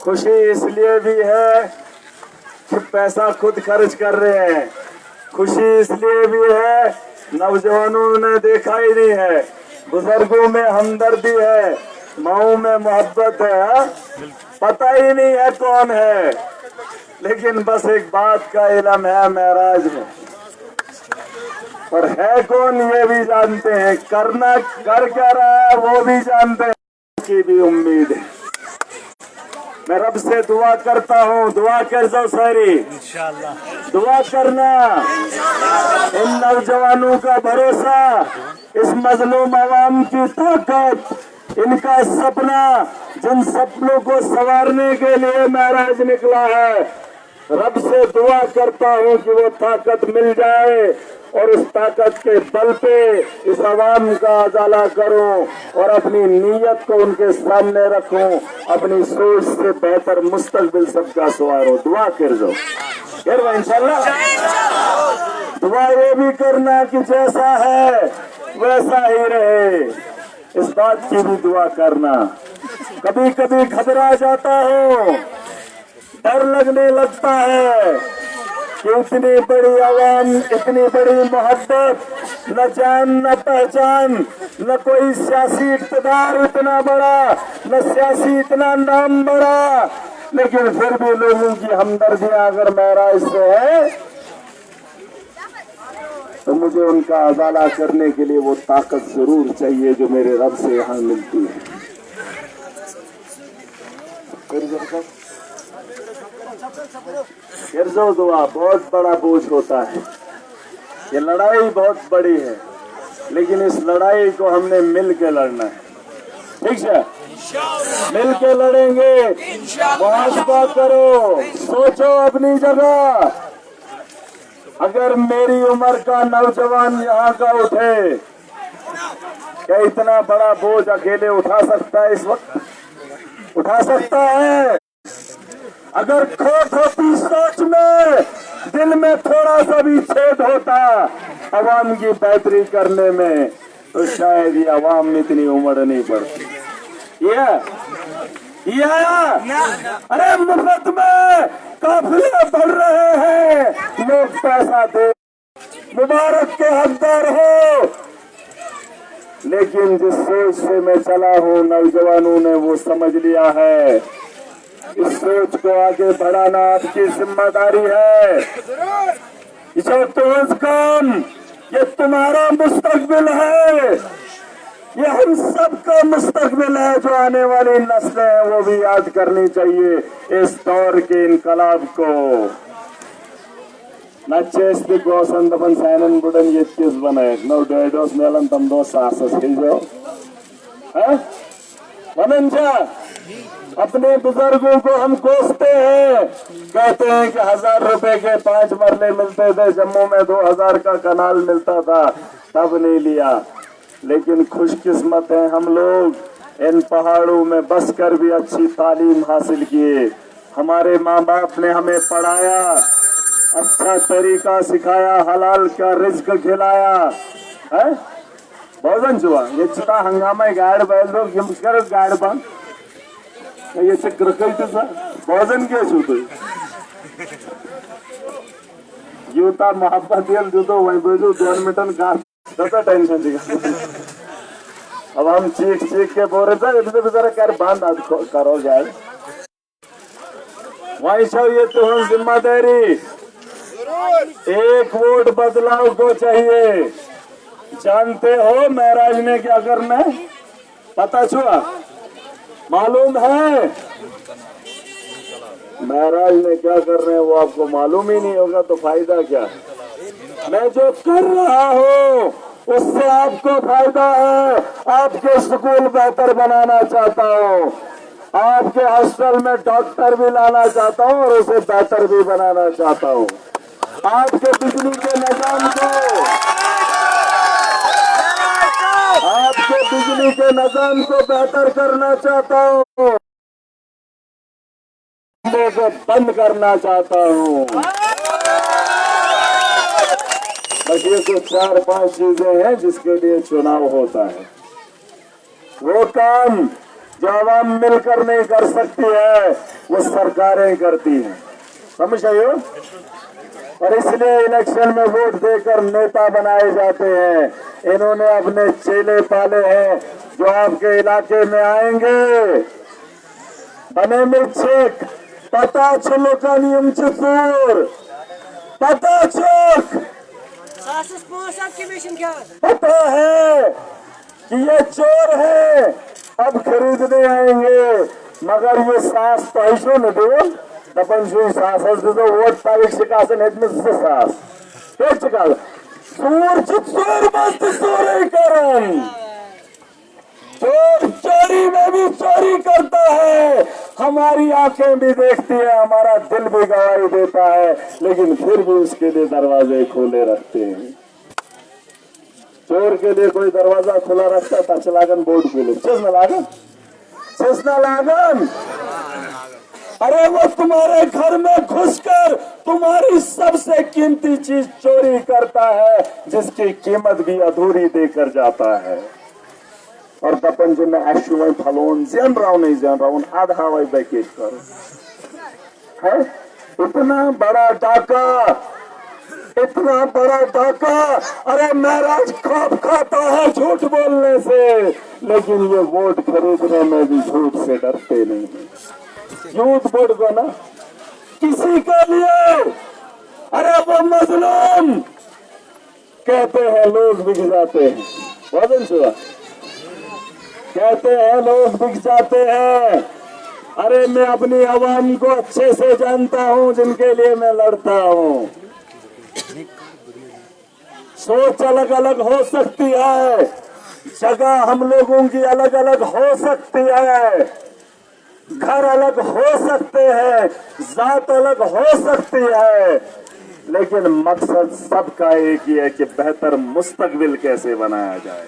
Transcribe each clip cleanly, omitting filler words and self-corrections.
खुशी इसलिए भी है कि पैसा खुद खर्च कर रहे हैं। खुशी इसलिए भी है, नौजवानों ने देखा ही नहीं है, बुजुर्गों में हमदर्दी है, माओ में मोहब्बत है, पता ही नहीं है कौन है, लेकिन बस एक बात का इल्म है महराज में, और है कौन ये भी जानते हैं, करना कर क्या रहा है वो भी जानते हैं, की भी उम्मीद है। मैं रब से दुआ करता हूँ, दुआ कर दो सारी, इंशाअल्लाह दुआ करना, इन नौजवानों का भरोसा, इस मजलूम आवाम की ताकत, इनका सपना, जिन सपनों को संवारने के लिए महराज निकला है, रब से दुआ करता हूँ कि वो ताकत मिल जाए और उस ताकत के बल पे इस आवाम का उजाला करूं और अपनी नीयत को उनके सामने रखूं, अपनी सोच से बेहतर मुस्तकबिल सबका सवारूं। दुआ कर दो इंशाल्लाह। दुआ ये भी करना कि जैसा है वैसा ही रहे, इस बात की भी दुआ करना। कभी कभी घबरा जाता हूँ, डर लगने लगता है कि इतनी बड़ी आवाम, इतनी बड़ी मोहब्बत, न जान न पहचान, न कोई सियासी इक़्तिदार इतना बड़ा, न सियासी इतना नाम बड़ा, लेकिन फिर भी लोगों की हमदर्दियां अगर महराज से है तो मुझे उनका उजाला करने के लिए वो ताकत जरूर चाहिए जो मेरे रब से यहाँ मिलती है। गिरजो दुआ बहुत बड़ा बोझ होता है, ये लड़ाई बहुत बड़ी है, लेकिन इस लड़ाई को हमने मिल के लड़ना है, ठीक है? मिल के लड़ेंगे, मुहासबा करो, सोचो अपनी जगह। अगर मेरी उम्र का नौजवान यहाँ का उठे, क्या इतना बड़ा बोझ अकेले उठा सकता है? इस वक्त उठा सकता है? अगर खोट होती सोच में, दिल में थोड़ा सा भी छेद होता अवाम की बेहतरी करने में, तो शायद ये अवाम इतनी उम्र नहीं पड़ती। अरे मुफ्त में काफिले बढ़ रहे हैं, लोग पैसा दे, मुबारक के हकदार हो, लेकिन जिस सोच से मैं चला हूँ नौजवानों ने वो समझ लिया है, इस सोच को आगे बढ़ाना आपकी जिम्मेदारी है। इसे तो काम, ये तुम्हारा मुस्तकबिल है, ये हम सबका मुस्तकबिल है, जो आने वाली नस्लें हैं वो भी याद करनी चाहिए इस दौर के इनकलाब को। नचेस्ती కోసం तपन सैनन बुडन ये चीज बनाए नौ डेडोस मेलन तम दो सासस ही जो है मनंजा। अपने बुजुर्गों को हम कोसते हैं, कहते हैं कि 1000 रुपए के 5 मरले मिलते थे, जम्मू में 2000 का कनाल मिलता था, तब नहीं लिया। लेकिन खुशकिस्मत हैं हम लोग, इन पहाड़ों में बसकर भी अच्छी तालीम हासिल किए, हमारे माँ बाप ने हमें पढ़ाया, अच्छा तरीका सिखाया, हलाल का रिज्क खिलाया है। भोजन जुआ ये चिता हंगामा गाड़ बैल दो गाड़ बंद ये चक्र भोजन के छूते यूता मोहब्बत दियल जुतो वही बोझो 2 मिनटन का दसा टेंशन दिखा। अब हम चीख चीख के बोल रहे थे बेचारा कर बांध करो जाए वही सब। ये तो हम जिम्मेदारी, एक वोट बदलाव को चाहिए। जानते हो महराज ने क्या करना है? पता छुआ मालूम है महराज ने क्या कर रहे हैं? वो आपको मालूम ही नहीं होगा तो फायदा क्या? मैं जो कर रहा हूँ उससे आपको फायदा है। आपके स्कूल बेहतर बनाना चाहता हूँ, आपके हॉस्टल में डॉक्टर भी लाना चाहता हूँ और उसे बेहतर भी बनाना चाहता हूँ। आपके बिजली के निजाम को, आपके बिजली के निजाम को बेहतर करना चाहता हूँ, को बंद करना चाहता हूँ। बस ये तो 4-5 चीजें हैं जिसके लिए चुनाव होता है। वो काम जो आवाम मिलकर नहीं कर सकती है वो सरकारें करती हैं, समझ रहे हो। और इसलिए इलेक्शन में वोट देकर नेता बनाए जाते हैं। इन्होंने अपने चेले पाले हैं जो आपके इलाके में आएंगे। बने मिर्चेक पता चलो का नियम चतुर पता चौक पता है कि ये चोर है, अब खरीदने आएंगे। मगर ये सास पैसों न दो दपन सुई सास वोट तारीख शिकासन सास चोर चोर मस्त चोरी करन चोर चोरी में भी चोरी करता है। हमारी आंखें भी देखती है, हमारा दिल भी गवाही देता है, लेकिन फिर भी उसके लिए दरवाजे खोले रखते हैं। चोर के लिए कोई दरवाजा खुला रखता था, चलागन बोर्ड खोले चेसना लागन। अरे वो तुम्हारे घर में घुसकर तुम्हारी सबसे कीमती चीज चोरी करता है, जिसकी कीमत भी अधूरी देकर जाता है। और दपन जो मैं ऐशु वही फलोन जन रहा हूं नहीं जन रहा हूं आधा वही बैकेट करो है। इतना बड़ा डाका अरे महाराज खौफ खाता है झूठ बोलने से, लेकिन ये वोट खरीदने में भी झूठ से डरते नहीं है। झूठ वोट को ना किसी के लिए अरे वो मजलूम कहते हैं लोग बिक जाते हैं, वजन सुना कहते हैं लोग बिक जाते हैं। अरे मैं अपनी आवाम को अच्छे से जानता हूं, जिनके लिए मैं लड़ता हूं। सोच अलग अलग हो सकती है, जगह हम लोगों की अलग अलग हो सकती है, घर अलग हो सकते हैं, जात अलग हो सकती है, लेकिन मकसद सबका एक ही है कि बेहतर मुस्तकबिल कैसे बनाया जाए।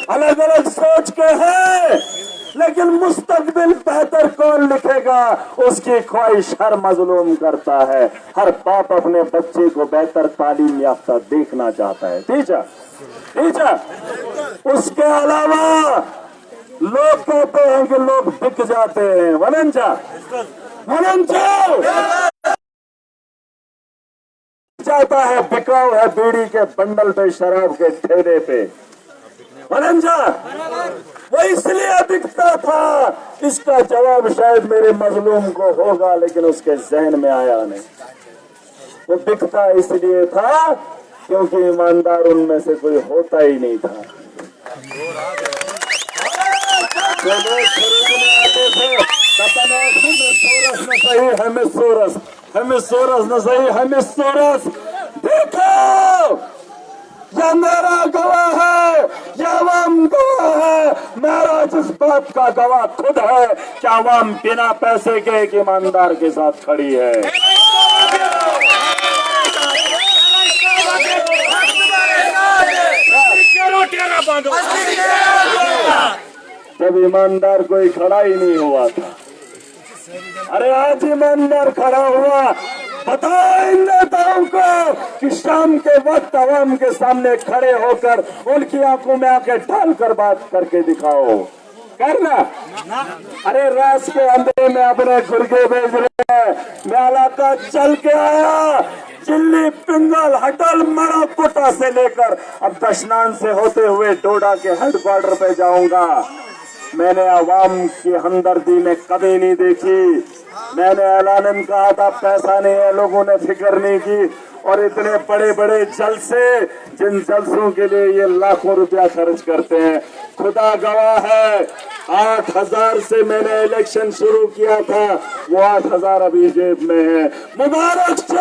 अलग अलग सोच के हैं, लेकिन मुस्तकबिल बेहतर कौन लिखेगा उसकी ख्वाहिश हर मजलूम करता है। हर बाप अपने बच्चे को बेहतर तालीम याफ्ता देखना चाहता है। टीचर उसके अलावा लोग कहते हैं कि लोग बिक जाते हैं। वनंचा जाता है, बिकाऊ है बीड़ी के बंडल पे, शराब के ठेले पे। वनंजा वो इसलिए बिकता था, इसका जवाब शायद मेरे मजलूम को होगा, लेकिन उसके जहन में आया नहीं। वो बिकता इसलिए था क्योंकि ईमानदार उनमें से कोई होता ही नहीं था। जो लोग खरीदने आते थे हमें सोरस न सही हमें सोरस। देखो यह मेरा गवाह है, यह आवाम गवाह है। मेरा जिस बात का गवाह खुद है कि आवाम बिना पैसे के एक ईमानदार के साथ खड़ी है। जब ईमानदार कोई खड़ा ही नहीं हुआ था। अरे आज ईमानदार खड़ा हुआ। बताओ इन नेताओं को कि शाम के वक्त आवाम के सामने खड़े होकर उनकी आंखों में आके डालकर बात करके दिखाओ। करना अरे रात के अंधेरे में अपने गुर्गे भेज रहे हैं। मैं इलाका चल के आया, चिल्ली पिंगल हटल मड़ा पुटा से लेकर अब दशनान से होते हुए डोडा के हेडक्वार्टर पे जाऊंगा। मैंने आवाम की हमदर्दी में कभी नहीं देखी। मैंने ऐलान कहा था पैसा नहीं है, लोगों ने फिक्र नहीं की। और इतने बड़े बड़े जलसे, जिन जलसों के लिए ये लाखों रुपया खर्च करते हैं, खुदा गवाह है 8,000 से मैंने इलेक्शन शुरू किया था, वो 8,000 अभी जेब में है। मुबारक हो।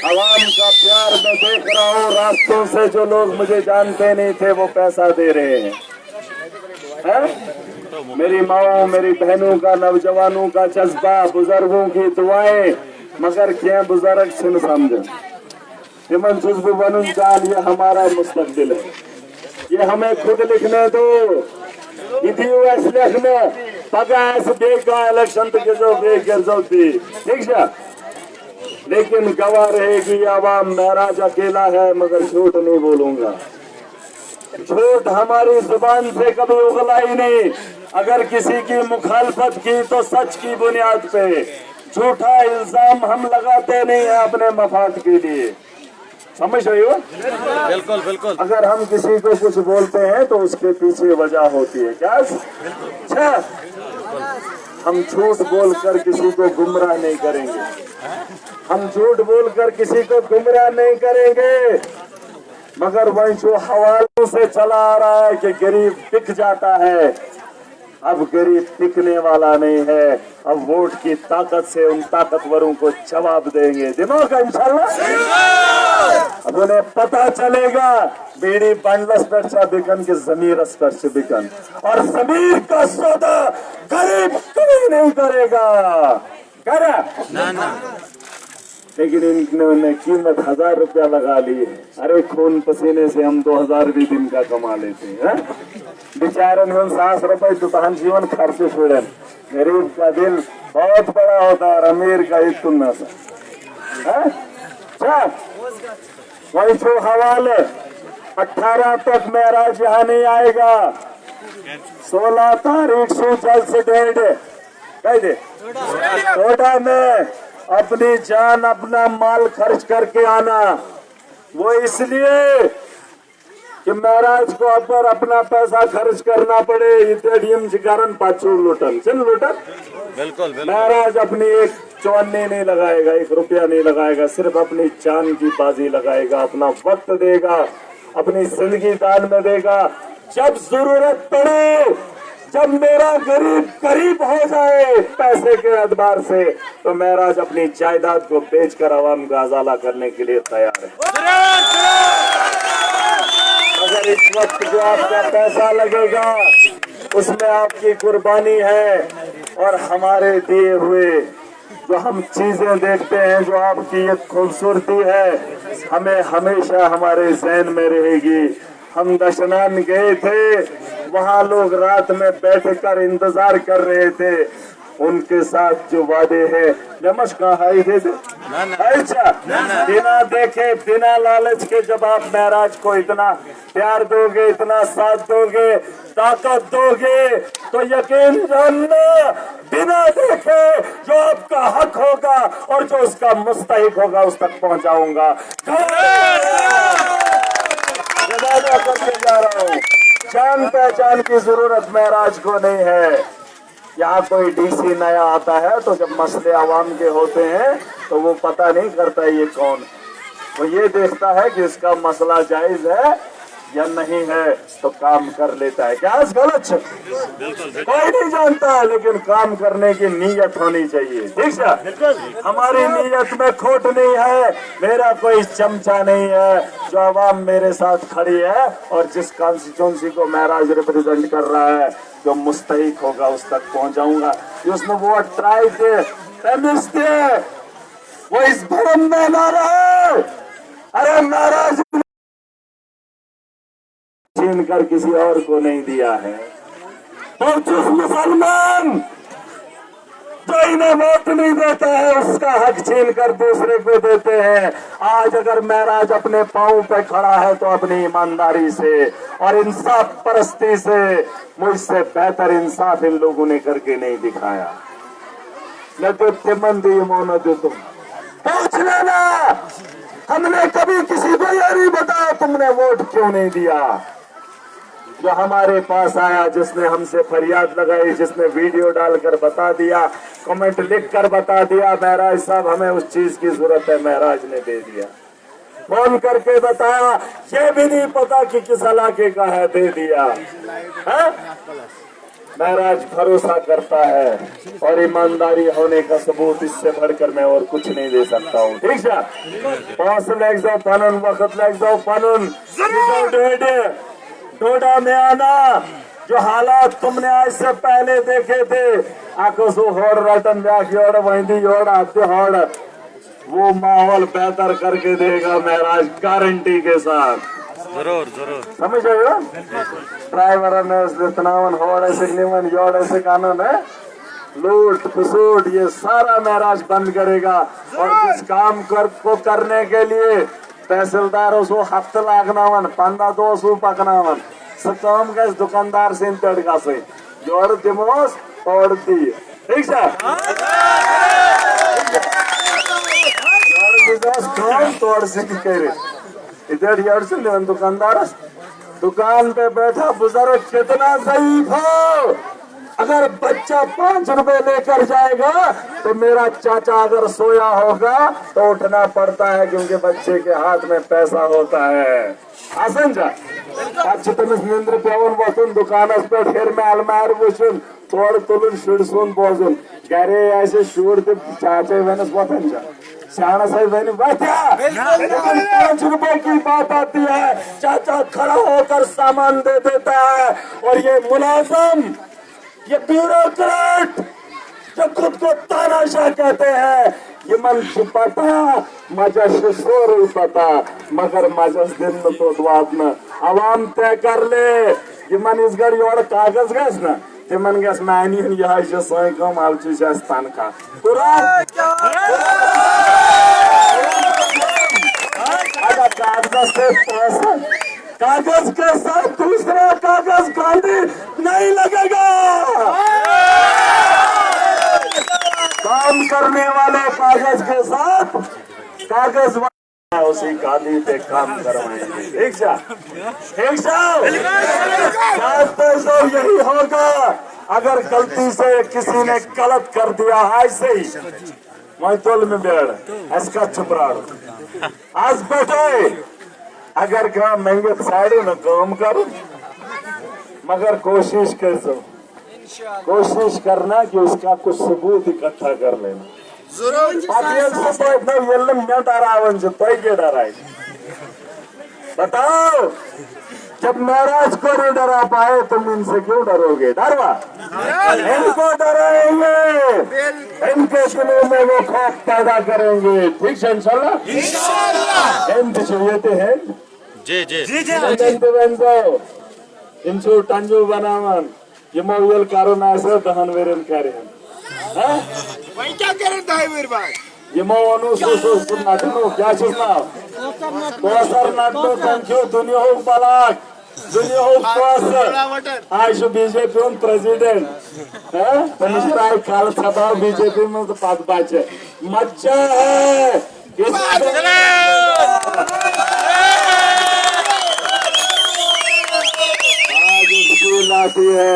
आवाम का प्यार मैं देख रहा हूँ। रास्तों से जो लोग मुझे जानते नहीं थे वो पैसा दे रहे हैं, मेरी माओ मेरी बहनों का, नौजवानों का जज्बा, बुजुर्गों की दुआएं। मगर क्या बुजुर्ग सुन समझे इमन जुज्ब बनूं जान, ये हमारा मुस्तकबिल है, ये हमें खुद लिखने दो। इतिहास लिखने पगास बेगा इलेक्शन के जो बेगरजौती ठीक है, लेकिन गवाह रहेगी आवाम। महराज अकेला है मगर झूठ नहीं बोलूंगा। झूठ हमारी जुबान से कभी उगला ही नहीं। अगर किसी की मुखालफत की तो सच की बुनियाद पे। झूठा इल्जाम हम लगाते नहीं है अपने मफाद के लिए, समझ रही हो? बिल्कुल बिल्कुल। अगर हम किसी को कुछ बोलते हैं तो उसके पीछे वजह होती है क्या? अच्छा, हम झूठ बोलकर किसी को गुमराह नहीं करेंगे। हम झूठ बोलकर किसी को गुमराह नहीं करेंगे। मगर वही जो हवालों से चला आ रहा है कि गरीब टिक जाता है, अब गरीब टिकने वाला नहीं है। अब वोट की ताकत से उन ताकतवरों को जवाब देंगे दिनों का इंशाल्लाह। अब उन्हें पता चलेगा बीड़ी बंडलस पर बिकन की जमीर पर बिकन, और जमीर का सौदा गरीब कभी नहीं करेगा। करा ना ना, लेकिन इन्होंने कीमत 1000 रुपया लगा ली है। अरे खून पसीने से हम 2000 भी दिन का कमा लेते हैं। बेचारन 7 रुपए दुकान जीवन खर्च छोड़े। गरीब का दिल बहुत बड़ा होता है और अमीर का इतना सा। वही जो हवाले 18 तक महराज यहाँ नहीं आएगा। 16 तारीख से जल्द से डेढ़ कह दे टोडा में अपनी जान अपना माल खर्च करके आना। वो इसलिए कि महाराज को अगर अपना पैसा खर्च करना पड़े स्टेडियम कारण पाचू लुटन चल लुटन। बिल्कुल बिल्कुल। महाराज अपनी एक चौन्नी नहीं लगाएगा, 1 रुपया नहीं लगाएगा, सिर्फ अपनी जान की बाजी लगाएगा। अपना वक्त देगा, अपनी जिंदगी दान में देगा। जब जरूरत पड़े, जब मेरा गरीब करीब हो जाए पैसे के अदबार से, तो महराज अपनी जायदाद को बेचकर आवाम का अजाला करने के लिए तैयार है। अगर इस वक्त जो आपका पैसा लगेगा उसमें आपकी कुर्बानी है, और हमारे दिए हुए जो हम चीजें देखते हैं, जो आपकी एक खूबसूरती है, हमें हमेशा हमारे जहन में रहेगी। हम दशनान गए थे, वहाँ लोग रात में बैठकर इंतजार कर रहे थे। उनके साथ जो वादे हैं नमस कहाँ थे अच्छा, बिना देखे बिना लालच के जब आप महराज को इतना प्यार दोगे, इतना साथ दोगे, ताकत दोगे, तो यकीन जानना बिना देखे जो आपका हक होगा और जो उसका मुस्तहिक होगा उस तक पहुंचाऊंगा। करके जा रहा हूँ। जान पहचान की जरूरत महराज को नहीं है। यहाँ कोई डीसी नया आता है तो जब मसले आवाम के होते हैं तो वो पता नहीं करता ये कौन, वो ये देखता है कि इसका मसला जायज है या नहीं है तो काम कर लेता है। क्या गलत है? कोई नहीं जानता, लेकिन काम करने की नीयत होनी चाहिए। ठीक है, हमारी नीयत में खोट नहीं है। मेरा कोई चमचा नहीं है, जो आवाम मेरे साथ खड़ी है और जिस कॉन्स्टिट्यूंसी को महराज रिप्रेजेंट कर रहा है, जो मुस्तहिक होगा उस तक पहुंचाऊंगा। उसमें वो ट्राई थे, वो इस भरम में ना रहे। अरे महाराज छीन कर किसी और को नहीं दिया है। तो जिस मुसलमान जो इन्हें वोट नहीं देता है उसका हक छीन कर दूसरे को देते हैं। आज अगर महराज अपने पांव पे खड़ा है तो अपनी ईमानदारी से और इंसाफ परस्ती से, मुझसे बेहतर इंसाफ इन लोगों ने करके नहीं दिखाया। न तो तिमंदी मोन दे तुम पूछ लेना, हमने कभी किसी को यह नहीं बताया तुमने वोट क्यों नहीं दिया। जो हमारे पास आया, जिसने हमसे फरियाद लगाई, जिसने वीडियो डालकर बता दिया, कमेंट लिखकर बता दिया महराज साहब हमें उस चीज की जरूरत है, महराज ने दे दिया। फोन करके बताया, ये भी नहीं पता कि किस इलाके का है, दे दिया। महराज भरोसा करता है और ईमानदारी होने का सबूत इससे बढ़कर मैं और कुछ नहीं दे सकता हूँ। ठीक है, 5 लग जाओ फानून, वक्त लग जाओ फानून, टोडा में आना। जो हालात तुमने आज से पहले देखे थे, आंखों से होड़ रटन व्याख्योड़ वही होड़ आते होड़, वो माहौल बेहतर करके देगा महराज गारंटी के साथ। जरूर जरूर समझ रहे हो? ड्राइवर ने तनावन होड़ ऐसे निमन योड़ ऐसे कानून है, लूट खसूट ये सारा महराज बंद करेगा। और जिस काम को करने के लिए तहसीलदार उसको हफ्ते लागनावन 15-2 पकनावन काम गए दुकानदार से तड़का से योड़ दिमोस तोड़ दी। ठीक है, काम तोड़ से करे इधर यार से दुकानदार दुकान पे बैठा बुजुर्ग कितना ज़ईफ हो, अगर बच्चा 5 रुपए लेकर जाएगा तो मेरा चाचा अगर सोया होगा तो उठना पड़ता है क्योंकि बच्चे के हाथ में पैसा होता है। आसन जा निंद्र पेवन बसुन दुकान पे फिर में अलमार वुचुन तोड़ तुलुन शुड़सुन बोजुन घरे ऐसे शुड़ चाचे वनस वतन जा शाना साहब बहनी बैठा। 5 रुपए की बात आती है, चाचा खड़ा होकर सामान दे देता है और ये मुलाजिम ये ब्यूरोक्रेट जो खुद को तानाशाह कहते हैं ये मन छुपाता मजस शोर पता मगर मजस दिन तो द्वाद न आवाम तय कर ले ये मन इस घर योड़ कागज गस न तिमन गस मानी यह सही कम आलची तन का अगर कागज से पैसा कागज के साथ दूसरा कागज गांधी नहीं लगेगा। काम करने वाले कागज के साथ कागज उसी गांधी पे काम करवाएंगे। ठीक है, यही होगा। अगर गलती से किसी ने गलत कर दिया आज से ही मैं तोल में बैठ इसका चुपराड़ आज बैठे अगर क्या महंगे साड़ू न काम करो मगर कोशिश कर सो कोशिश करना कि उसका कुछ सबूत इकट्ठा कर लेना डराए बताओ। जब महाराज को नहीं डरा पाए तुम इनसे क्यों डरोगे? डरवा इनको डराएंगे, इनके दिलों में वो खौफ पैदा करेंगे। ठीक है इंशाल्लाह। इन चाहिए हैं इंचू टंजू बनावन ये मोबाइल कारोना ऐसे दहन वेरन करें वही क्या करें ड्राइवर भाई ये मोनु सो नाटनो क्या चुना कोसर नाटनो कंक्यू दुनिया हो बलाक दुनिया हो कोसर आज बीजेपी उन प्रेसिडेंट है मिस्टर आई काल सभा बीजेपी में तो पद बाचे मच्छा है आज उसकी लाठी है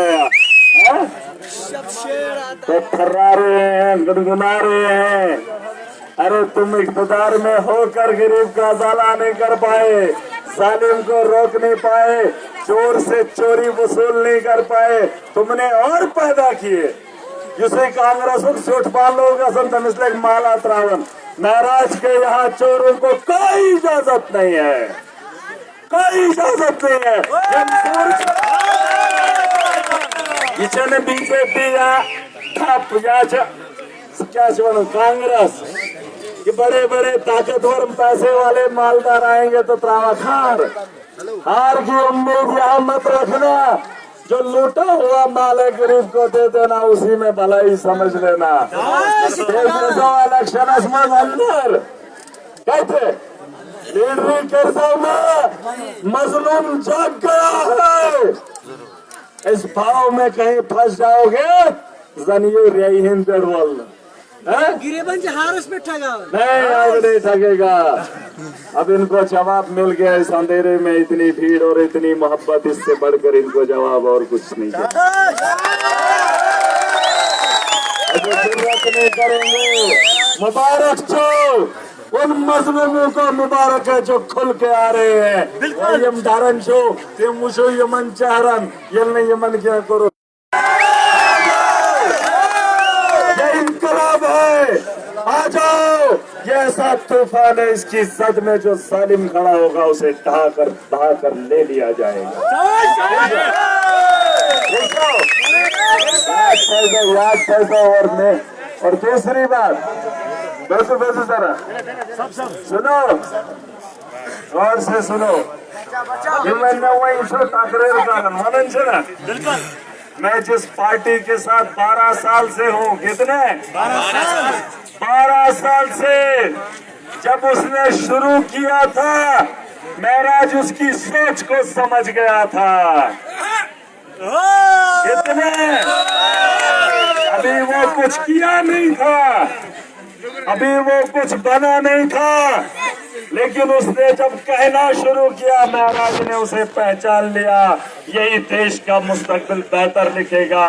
तो थर्रा रहे हैं गुनगुना रहे हैं। अरे तुम इख्तियार में होकर गरीब का उजाला नहीं कर पाए, जालिम को रोक नहीं पाए, चोर से चोरी वसूल नहीं कर पाए, तुमने और पैदा किए जिसे कांग्रेस सूटपाल लोग असंत माला त्रावन महाराज के यहाँ चोरों को कोई इजाजत नहीं है, कोई इजाजत नहीं है। इचने बीजेपी या क्या कांग्रेस कि बड़े बड़े ताकतवर पैसे वाले मालदार आएंगे तो त्रावा खार हार की उम्मीद यहाँ मत रखना। जो लूटा हुआ माल है गरीब को दे देना, उसी में भलाई समझ लेना। इलेक्शन अंदर कहते लीडरी कर्जों में मजलूम जाग गया है, इस भाव में कहीं फंस जाओगे जनियो रही हिंद गिरेबन हारस पे ठगा नहीं, अब नहीं ठगेगा। अब इनको जवाब मिल गया इस अंधेरे में, इतनी भीड़ और इतनी मोहब्बत, इससे बढ़कर इनको जवाब और कुछ नहीं जरूरत नहीं करेंगे। मुबारक जो उन मजलूमों को मुबारक है जो खुल के आ रहे हैं। यम धारण छो मुझो यमन चाहरन ये यमन क्या करो, आ जाओ। ये ऐसा तूफान है, इसकी जद में जो सालिम खड़ा होगा उसे ढहा कर ले लिया जाएगा। और दूसरी बात, जरा सुनो, गौर से सुनो, मैं जिस पार्टी के साथ 12 साल से हूँ, कितने 12 साल से, जब उसने शुरू किया था महराज उसकी सोच को समझ गया था। कितने, अभी वो कुछ किया नहीं था, अभी वो कुछ बना नहीं था, लेकिन उसने जब कहना शुरू किया महाराज ने उसे पहचान लिया, यही देश का मुस्तकबिल बेहतर लिखेगा।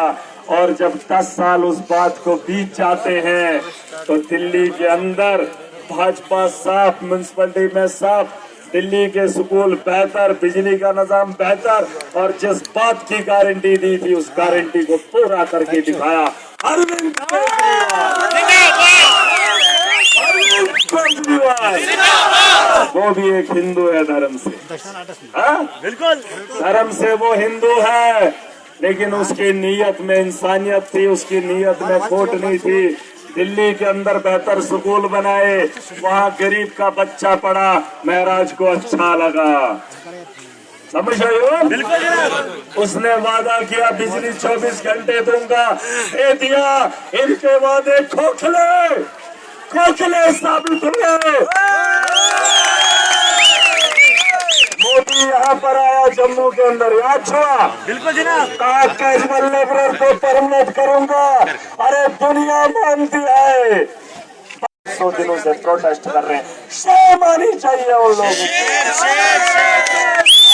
और जब 10 साल उस बात को बीत जाते हैं तो दिल्ली के अंदर भाजपा साफ, म्यूनसिपैलिटी में साफ, दिल्ली के स्कूल बेहतर, बिजली का निजाम बेहतर, और जिस बात की गारंटी दी थी उस गारंटी को पूरा करके दिखाया अरविंद केजरीवाल। वो भी एक हिंदू है धर्म से, बिल्कुल धर्म से वो हिंदू है, लेकिन उसकी नीयत में इंसानियत थी, उसकी नीयत में खोट नहीं थी। दिल्ली के अंदर बेहतर स्कूल बनाए, वहाँ गरीब का बच्चा पढ़ा, महराज को अच्छा लगा। समझ रहे हो? बिल्कुल। उसने वादा किया बिजली 24 घंटे दूंगा, दे दिया। इनके वादे खोखले खोखले साबित हुए। मोदी यहाँ पर आया जम्मू के अंदर, याद छुआ, बिल्कुल जनाब, कहा कैजुअल लेबरर को परमानेंट करूंगा। अरे दुनिया मानती है, 100 दिनों से प्रोटेस्ट कर रहे हैं, शर्म आनी चाहिए उन लोगों को।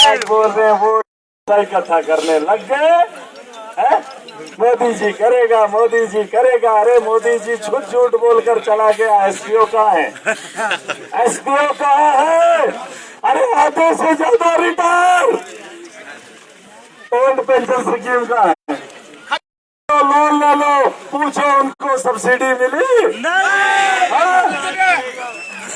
आज बोल रहे हैं वो इकट्ठा करने लग गए हैं, मोदी जी करेगा, मोदी जी करेगा। अरे मोदी जी झूठ झूठ बोलकर चला गया। एसपीओ कहाँ है? एसपीओ कहाँ है? अरे आधे से ज्यादा रिटायर। ओल्ड पेंशन स्कीम का है, लोन ले लो, पूछो उनको सब्सिडी मिली? हाँ?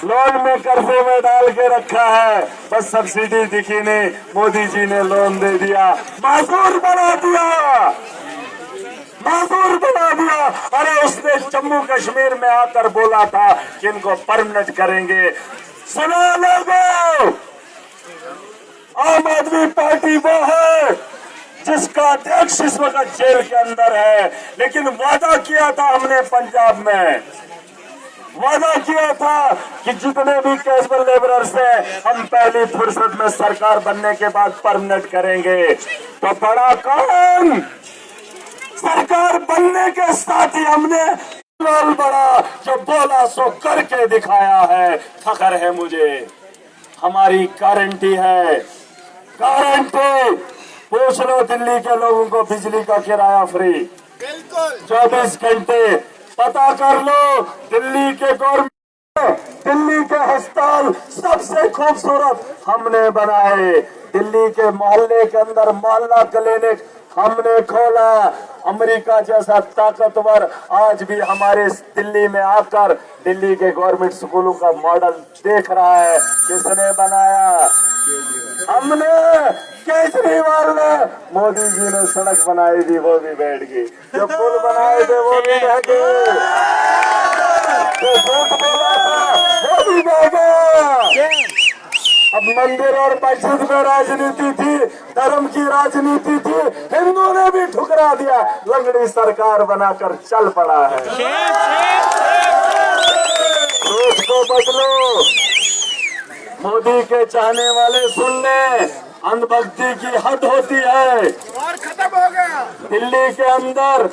लोन में कर्जे में डाल के रखा है, बस सब्सिडी दिखी नहीं। मोदी जी ने लोन दे दिया, माजूर बना दिया, माजूर बना दिया। अरे उसने जम्मू कश्मीर में आकर बोला था कि इनको परमानेंट करेंगे। सुनो लोगों, आम आदमी पार्टी वो है जिसका अध्यक्ष इस वक्त जेल के अंदर है, लेकिन वादा किया था हमने पंजाब में, वादा किया था कि जितने भी कैजुअल लेबरर्स हैं हम पहली फुर्सत में सरकार बनने के बाद परमानेंट करेंगे। तो बड़ा कौन? सरकार बनने के साथ ही हमने बड़ा जो बोला सो करके दिखाया है। फख्र है मुझे, हमारी गारंटी है, गारंटी। पूछ लो दिल्ली के लोगों को, बिजली का किराया फ्री, बिल्कुल 24 घंटे। पता कर लो, दिल्ली के गवर्नमेंट, दिल्ली के अस्पताल सबसे खूबसूरत हमने बनाए। दिल्ली के मोहल्ले के अंदर मोहल्ला क्लिनिक हमने खोला। अमेरिका जैसा ताकतवर आज भी हमारे दिल्ली में आकर दिल्ली के गवर्नमेंट स्कूलों का मॉडल देख रहा है। किसने बनाया? हमने, केजरीवाल ने। मोदी जी ने सड़क बनाई थी, वो भी बैठ गई। जो पुल बनाए थे वो भी रह गए, जो झूठ बोला था वो भी बह गया। अब मंदिर और मस्जिद में राजनीति थी, धर्म की राजनीति थी, हिंदू ने भी ठुकरा दिया, लंगड़ी सरकार बनाकर चल पड़ा है। सोच को बदलो। मोदी के चाहने वाले सुन ले, अंधभक्ति की हद होती है। और खत्म हो गया। दिल्ली के अंदर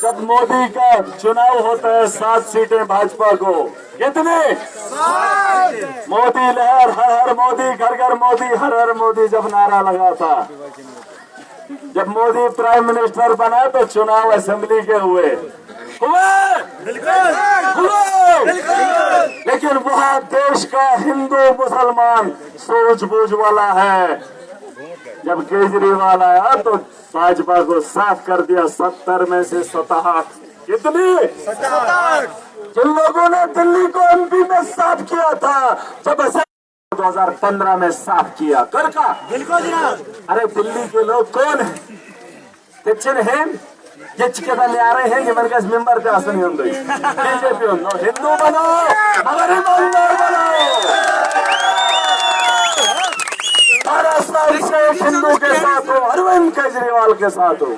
जब मोदी का चुनाव होता है 7 सीटें भाजपा को, कितने? मोदी लहर, हर हर मोदी, घर घर मोदी, हर हर मोदी जब नारा लगा था, जब मोदी प्राइम मिनिस्टर बना तो चुनाव असेंबली के हुए, लेकिन वहाँ देश का हिंदू मुसलमान सूझबूझ वाला है। जब केजरीवाल आया तो भाजपा को साफ कर दिया, 70 में से 67। कितनी? 77। जिन लोगों ने दिल्ली को एमपी में साफ किया था, जब 2015 में साफ किया कर का। बिल्कुल जनाब। अरे दिल्ली के लोग कौन है? किचन है ये चिकेदार आ रहे हैं, मन का मेंबर पे आसन ही होंगे, बीजेपी हिंदू बनो मगर ईमानदार बनो। कैसे एक हिंदू के साथ हो, अरविंद केजरीवाल के साथ हो,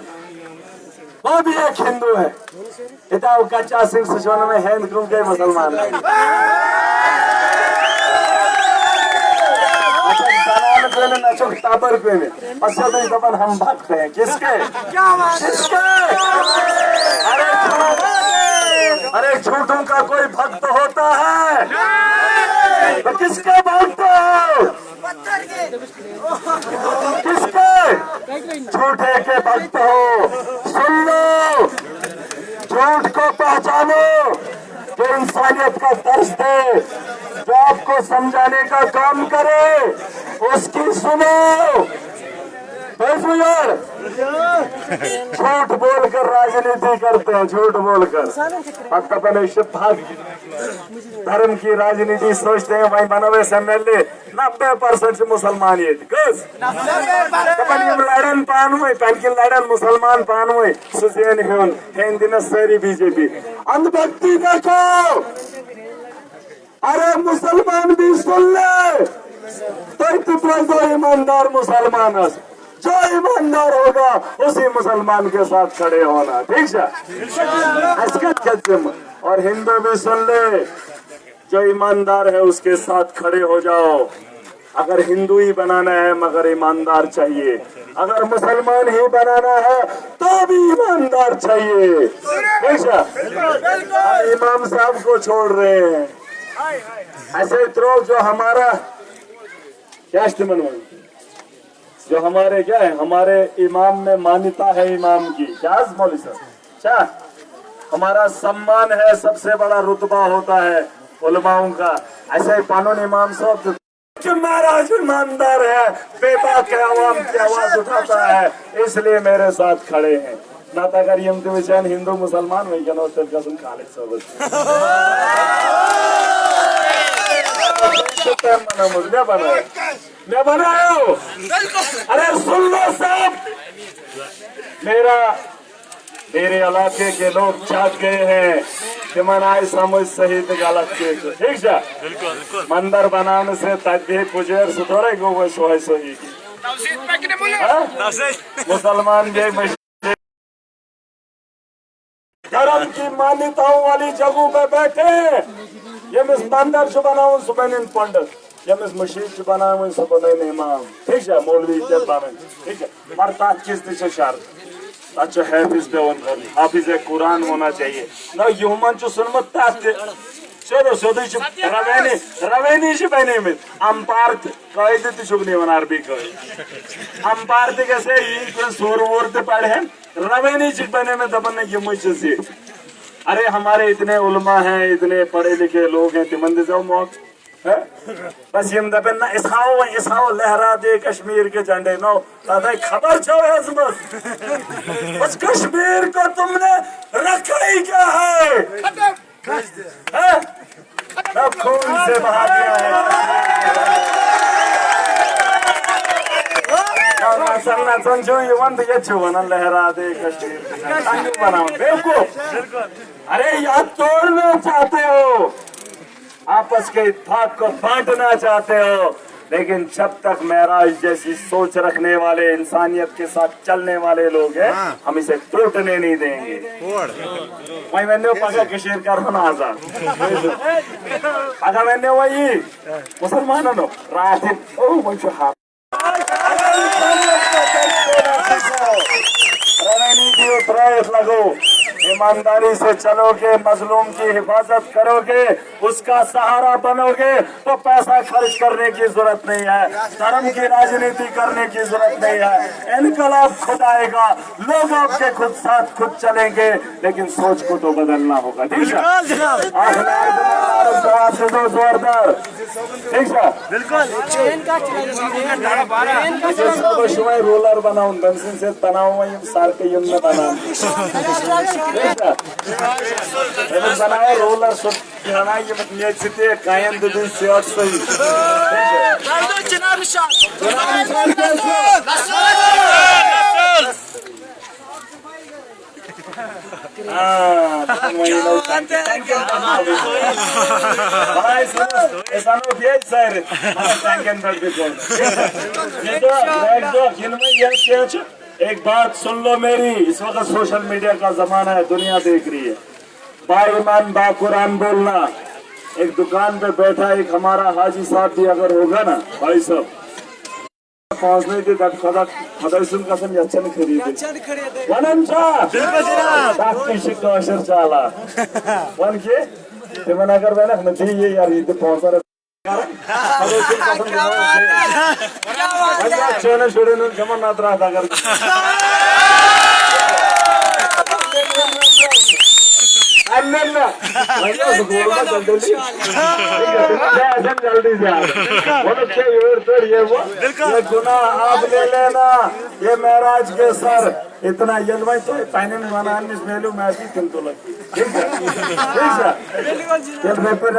वो भी एक हिंदू है। इतना कच्चा सिंह सुशान में हिंद क्यों के मुसलमान है। ताबर पे में दबन हम भागते हैं किसके किसके? अरे झूठों का कोई भक्त होता है तो किसके भागते हो? किसके? झूठे के भक्त हो। सुन लो, झूठ को पहचानो, जो इंसानियत का दर्श दे, जो आपको समझाने का काम करे, उसकी सुनो। यार झूठ बोलकर राजनीति करते हैं, झूठ बोलकर धर्म की राजनीति सोचते हैं। भाई मनोवे SMLA 90% मुसलमान ये लड़न पान हुए पैनकिन लड़न मुसलमान पान हुए सुजैन हिंद सारी BJP अंधभक्ति देखो। अरे मुसलमान भी सुन ले तो ईमानदार मुसलमान, जो ईमानदार होगा उसी मुसलमान के साथ खड़े होना, ठीक है। और हिंदू भी सुन ले, जो ईमानदार है उसके साथ खड़े हो जाओ। अगर हिंदू ही बनाना है मगर ईमानदार चाहिए, अगर मुसलमान ही बनाना है तो भी ईमानदार चाहिए, ठीक है। हम इमाम साहब को छोड़ रहे हैं, ऐसे तो जो हमारा क्या जो हमारे क्या है, हमारे इमाम में मान्यता है इमाम की, क्या मौलवी साहब, अच्छा हमारा सम्मान है, सबसे बड़ा रुतबा होता है उलमाओं का। ऐसे कानून इमाम साहब महाराज ईमानदार है, बेबाक के आवाम की आवाज उठाता है, इसलिए मेरे साथ खड़े हैं। ना अगर यम हिंदू मुसलमान वही क्या कसम खालिद मैं बनाया। अरे सुन लो सब, मेरे इलाके के लोग चाक गए हैं कि मनाए समझ सही तो गलत के, ठीक है। मंदिर बनाने से तकबीर पुजेर से थोड़ा गो सोहे सोही मुसलमान भी धर्म की मान्यताओं वाली जगहों पे बैठे। ये मिस मंदिर जो बनाऊं सुबह पंडित, ये मिस मस्जिद बनाऊं सुबह इमाम, ठीक है। मौलवी ठीक है, पर तात किस दिशा शर्त अच्छा हाफिज कुरान होना चाहिए ना। ह्यूमन सुनमत सोदो सोदो रवेनी बने में अम्पार कह तुगन अरबी अम्पार तैसे सूर वूर पढ़े रवेनी बने में दपन यम सी। अरे हमारे इतने उलमा हैं, इतने पढ़े लिखे लोग हैं, तिमन दो मौक है बस यम दपन ना इसहाओ लहरा दे कश्मीर के झंडे नो दादा खबर छो बस कश्मीर को तुमने रखा ही क्या है, खून से बहा दिया है। लहरा दे कश्मीर बनाओ बेवकूफ। अरे याद तोड़ना चाहते हो, आपस के इत्तेफाक को बांटना चाहते हो, लेकिन जब तक महराज जैसी सोच रखने वाले, इंसानियत के साथ चलने वाले लोग हैं, हम इसे टूटने नहीं देंगे। वही मैंने पका कशीर कर आजाद अगर मैंने वही मुसलमानों नो रात लगो, ईमानदारी से चलोगे, मजलूम की हिफाजत करोगे, उसका सहारा बनोगे तो पैसा खर्च करने की जरूरत नहीं है, धर्म की राजनीति करने की जरूरत नहीं है। इनकलाब खुद आएगा, लोग आपके खुद साथ खुद चलेंगे, लेकिन सोच को तो बदलना होगा, ठीक है। जोरदार, ठीक है, बिल्कुल। रोलर बनाऊं बेंसिन से बनाऊं सार के यम में बनाऊं बनाओ रोलर सुना ये सिते कायम दिन सेहत सही चुनाव हाँ, भाई सुनो, ऐसा नो किया सर, टैंक एंड भी कौन? ये तो बैठ दो, किनमें ये क्या च? एक बात सुन लो मेरी, इस वक्त सोशल मीडिया का जमाना है, दुनिया देख रही है। बाईमान बाकुरान बोलना। एक दुकान पे बैठा एक हमारा हाजी साहब भी अगर होगा ना, भाई साहब पहुंचने की खदरसुन कसम यच्छन खरीदे वनम चा ताकि कौशर चाला वन के ते मना कर बैना नदी ये यार ये पहुंचा रहा खदरसुन कसम क्या बात है चोने छोड़े न जमा ना रहा था कर अन्ना भैया गोला जल्दी से वो लोग के ये वो ये गुनाह आप ले लेना ये महराज के सर इतना यलवाई तो फाइनल बनाने में मेलू मैं भी किंतु लगी ठीक है ये पेपर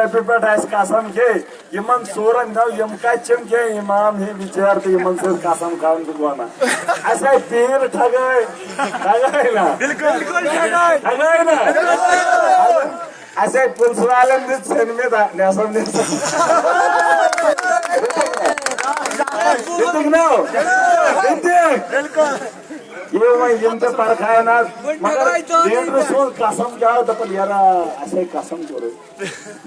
ऐस कसम के यमन सोरन ना यम का चम के इमाम ही विचार तो यमन से कसम खान दुआना ऐसा पीर ठगाए ना बिल्कुल ठगाए ना ऐसे पुलिस वाले ने सेन में था नसम ने बिल्कुल ये मैं यंत्र पर खाया ना मगर डेढ़ सौ कसम क्या होता पर यार ऐसे कसम जोड़े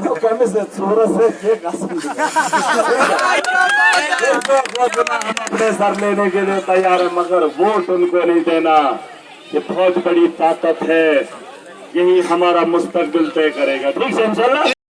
तो कमी से चोर से ये कसम हम अपने सर लेने के लिए तैयार है मगर वोट उनको नहीं देना ये बहुत बड़ी ताकत है यही हमारा मुस्तकबिल तय करेगा ठीक है इंशाल्लाह।